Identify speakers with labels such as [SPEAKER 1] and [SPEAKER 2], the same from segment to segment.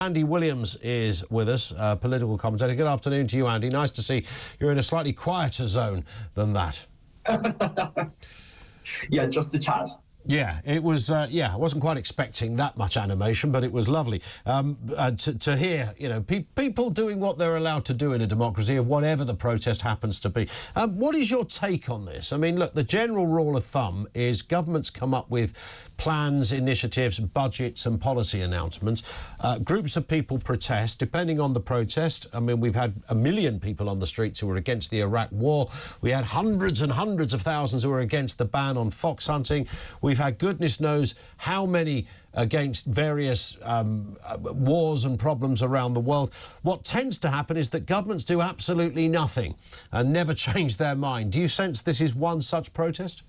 [SPEAKER 1] Andy Williams is with us, political commentator. Good afternoon to you, Andy. Nice to see you're in a slightly quieter zone than that.
[SPEAKER 2] Yeah, just a tad.
[SPEAKER 1] Yeah, it was. I wasn't quite expecting that much animation, but it was lovely to hear. You know, people doing what they're allowed to do in a democracy, of whatever the protest happens to be. What is your take on this? I mean, look, the general rule of thumb is governments come up with plans, initiatives, budgets, and policy announcements. Groups of people protest. Depending on the protest, I mean, we've had 1 million people on the streets who were against the Iraq war. We had hundreds and hundreds of thousands who were against the ban on fox hunting. We've had goodness knows how many against various wars and problems around the world. What tends to happen is that governments do absolutely nothing and never change their mind. Do you sense this is one such protest?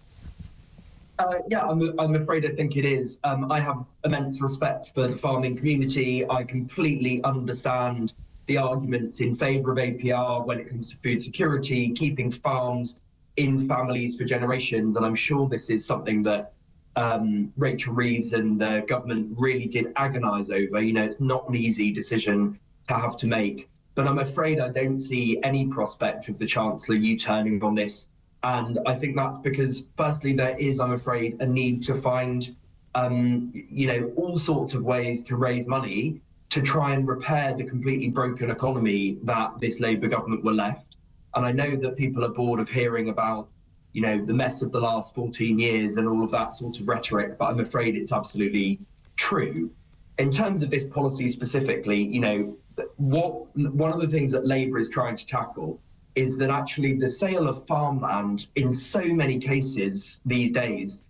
[SPEAKER 2] Yeah, I'm afraid I think it is. I have immense respect for the farming community. I completely understand the arguments in favour of APR when it comes to food security, keeping farms in families for generations. And I'm sure this is something that Rachel Reeves and the government really did agonise over. You know, it's not an easy decision to have to make. But I'm afraid I don't see any prospect of the Chancellor U-turning on this. And I think that's because, firstly, there is, I'm afraid, a need to find, all sorts of ways to raise money to try and repair the completely broken economy that this Labour government were left. And I know that people are bored of hearing about, the mess of the last 14 years and all of that sort of rhetoric, but I'm afraid it's absolutely true. In terms of this policy specifically, one of the things that Labour is trying to tackle is that actually the sale of farmland in so many cases these days,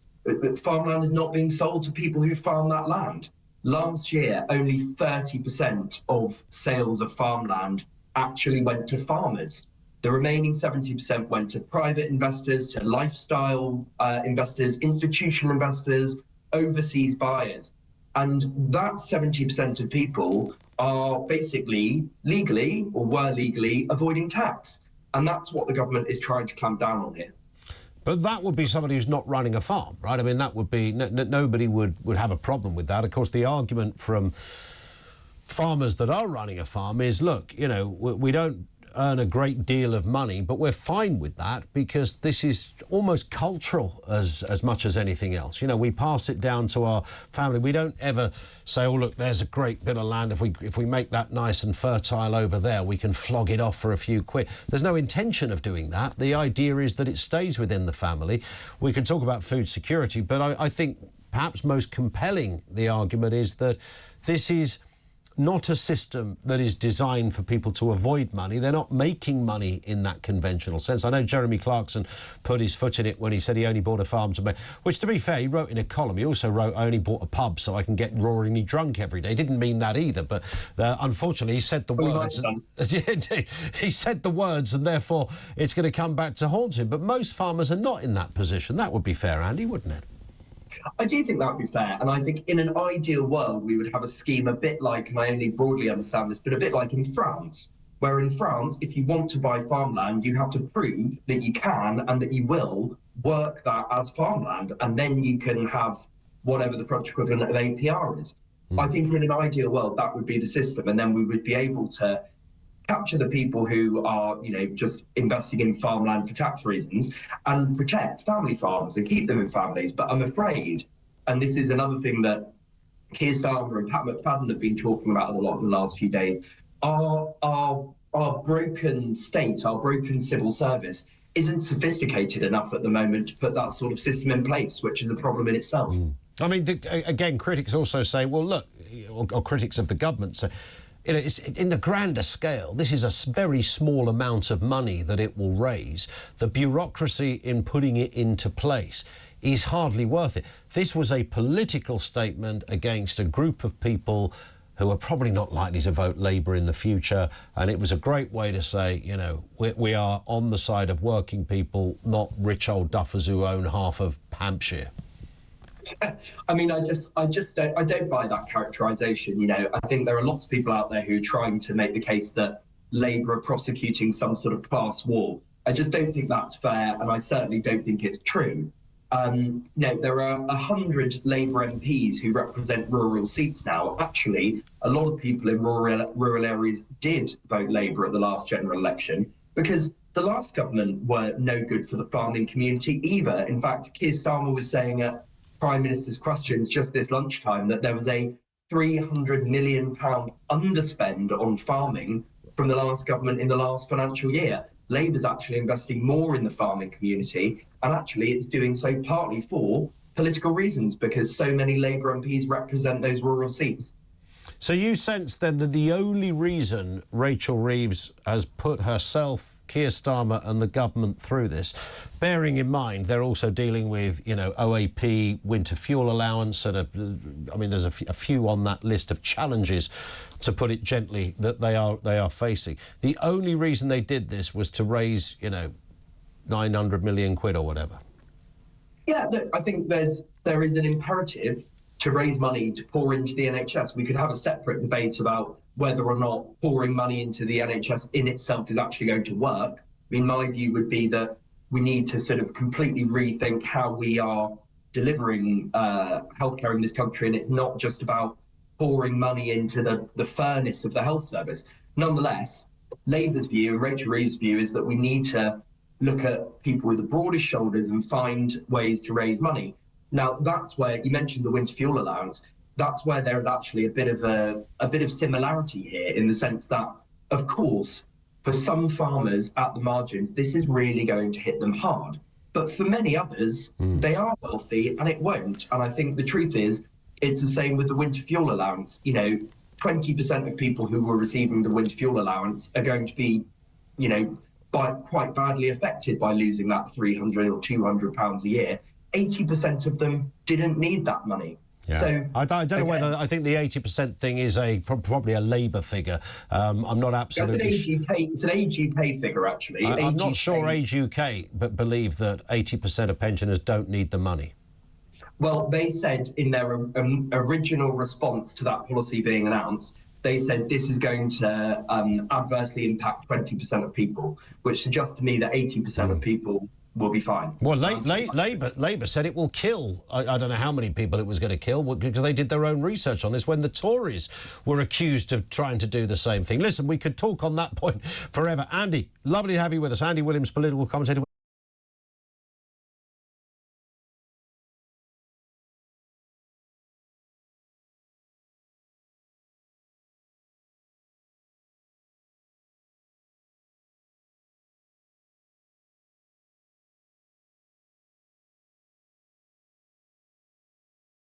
[SPEAKER 2] farmland is not being sold to people who farm that land. Last year, only 30% of sales of farmland actually went to farmers. The remaining 70% went to private investors, to lifestyle investors, institutional investors, overseas buyers. And that 70% of people are basically legally, or were legally, avoiding tax. And that's what the government is trying to clamp down on here.
[SPEAKER 1] But that would be somebody who's not running a farm, right? I mean, that would be... nobody would have a problem with that. Of course, the argument from farmers that are running a farm is, look, we don't earn a great deal of money, but we're fine with that because this is almost cultural as much as anything else. We pass it down to our family. We don't ever say, oh, look, there's a great bit of land. If we make that nice and fertile over there, we can flog it off for a few quid. There's no intention of doing that. The idea is that it stays within the family. We can talk about food security, but I think perhaps most compelling the argument is that this is not a system that is designed for people to avoid money. They're not making money in that conventional sense. I know Jeremy Clarkson put his foot in it when he said he only bought a farm to make, which, to be fair, he wrote in a column. He also wrote, I only bought a pub so I can get roaringly drunk every day. He didn't mean that either, but unfortunately he said the words. He said the words, and therefore it's going to come back to haunt him. But most farmers are not in that position. That would be fair, Andy, wouldn't it?
[SPEAKER 2] I do think that would be fair. And I think in an ideal world, we would have a scheme a bit like, and I only broadly understand this, but a bit like in France, where in France, if you want to buy farmland, you have to prove that you can and that you will work that as farmland. And then you can have whatever the French equivalent of APR is. I think in an ideal world, that would be the system. And then we would be able to capture the people who are, just investing in farmland for tax reasons and protect family farms and keep them in families. But I'm afraid, and this is another thing that Keir Starmer and Pat McFadden have been talking about a lot in the last few days, our broken state, our broken civil service isn't sophisticated enough at the moment to put that sort of system in place, which is a problem in itself.
[SPEAKER 1] I mean, again, critics also say, well, look, or critics of the government say, it's in the grander scale, this is a very small amount of money that it will raise. The bureaucracy in putting it into place is hardly worth it. This was a political statement against a group of people who are probably not likely to vote Labour in the future, and it was a great way to say, we are on the side of working people, not rich old duffers who own half of Hampshire.
[SPEAKER 2] I mean, I don't buy that characterisation. I think there are lots of people out there who are trying to make the case that Labour are prosecuting some sort of class war. I just don't think that's fair, and I certainly don't think it's true. No, there are 100 Labour MPs who represent rural seats now. Actually, a lot of people in rural areas did vote Labour at the last general election because the last government were no good for the farming community either. In fact, Keir Starmer was saying at Prime Minister's Questions just this lunchtime that there was a £300 million underspend on farming from the last government in the last financial year. Labour's actually investing more in the farming community, and actually it's doing so partly for political reasons because so many Labour MPs represent those rural seats.
[SPEAKER 1] So you sense then that the only reason Rachel Reeves has put herself, Keir Starmer and the government through this, bearing in mind they're also dealing with, you know, OAP, winter fuel allowance, and I mean there's a few on that list of challenges, to put it gently, that they are facing. The only reason they did this was to raise, you know, 900 million quid or whatever.
[SPEAKER 2] Yeah, look, I think there is an imperative to raise money to pour into the NHS. We could have a separate debate about whether or not pouring money into the NHS in itself is actually going to work. I mean, my view would be that we need to sort of completely rethink how we are delivering healthcare in this country, and it's not just about pouring money into the furnace of the health service. Nonetheless, Labour's view and Rachel Reeves' view is that we need to look at people with the broadest shoulders and find ways to raise money. Now, that's where you mentioned the winter fuel allowance. That's where there is actually a bit of similarity here, in the sense that, of course, for some farmers at the margins, this is really going to hit them hard. But for many others, they are wealthy and it won't. And I think the truth is, it's the same with the winter fuel allowance. You know, 20% of people who were receiving the winter fuel allowance are going to be, you know, quite badly affected by losing that £300 or £200 a year. 80% of them didn't need that money.
[SPEAKER 1] Yeah. So I don't know whether I think the 80% thing is probably a Labour figure. I'm not absolutely.
[SPEAKER 2] It's an Age UK figure, actually.
[SPEAKER 1] I'm not sure Age UK but believe that 80% of pensioners don't need the money.
[SPEAKER 2] Well, they said in their original response to that policy being announced, they said this is going to adversely impact 20% of people, which suggests to me that 80% of people will be fine.
[SPEAKER 1] Well, Labour said it will kill, I don't know how many people it was going to kill, because they did their own research on this when the Tories were accused of trying to do the same thing. Listen, we could talk on that point forever. Andy, lovely to have you with us. Andy Williams, political commentator.